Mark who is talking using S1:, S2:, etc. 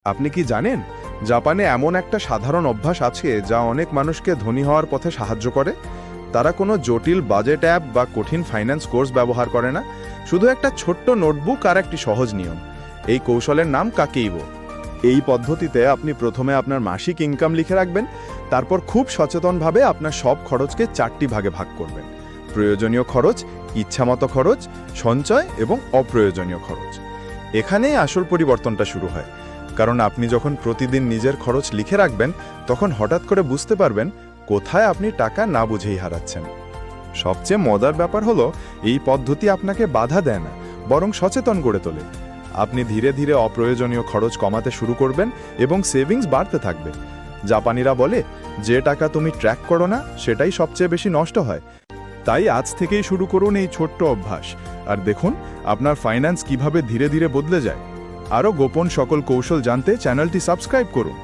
S1: আপনি কি জানেন জাপানে এমন একটা সাধারণ অভ্যাস আছে যা অনেক মানুষকে ধনী হওয়ার পথে সাহায্য করে? তারা কোনো জটিল বাজেট অ্যাপ বা কঠিন ফাইন্যান্স কোর্স ব্যবহার করে না, শুধু একটা ছোট্ট নোটবুক আর একটি সহজ নিয়ম। এই কৌশলের নাম কাকেইবো। এই পদ্ধতিতে আপনি প্রথমে আপনার মাসিক ইনকাম লিখে রাখবেন, তারপর খুব সচেতনভাবে আপনার সব খরচকে 4টি ভাগে ভাগ করবেন: প্রয়োজনীয় খরচ, ইচ্ছামতো খরচ, সঞ্চয় এবং অপ্রয়োজনীয় খরচ। এখানেই আসল পরিবর্তনটা শুরু হয়, কারণ আপনি যখন প্রতিদিন নিজের খরচ লিখে রাখবেন, তখন হঠাৎ করে বুঝতে পারবেন কোথায় আপনি টাকা না বুঝেই হারাচ্ছেন। সবচেয়ে মজার ব্যাপার হলো, এই পদ্ধতি আপনাকে বাধা দেয় না, বরং সচেতন করে তোলে। আপনি ধীরে ধীরে অপ্রয়োজনীয় খরচ কমাতে শুরু করবেন এবং সেভিংস বাড়তে থাকবে। জাপানিরা বলে, যে টাকা তুমি ট্র্যাক করো না সেটাই সবচেয়ে বেশি নষ্ট হয়। তাই আজ থেকেই শুরু করুন এই ছোট্ট অভ্যাস, আর দেখুন আপনার ফাইন্যান্স কিভাবে ধীরে ধীরে বদলে যায়। আরও গোপন সকল কৌশল জানতে চ্যানেলটি সাবস্ক্রাইব করুন।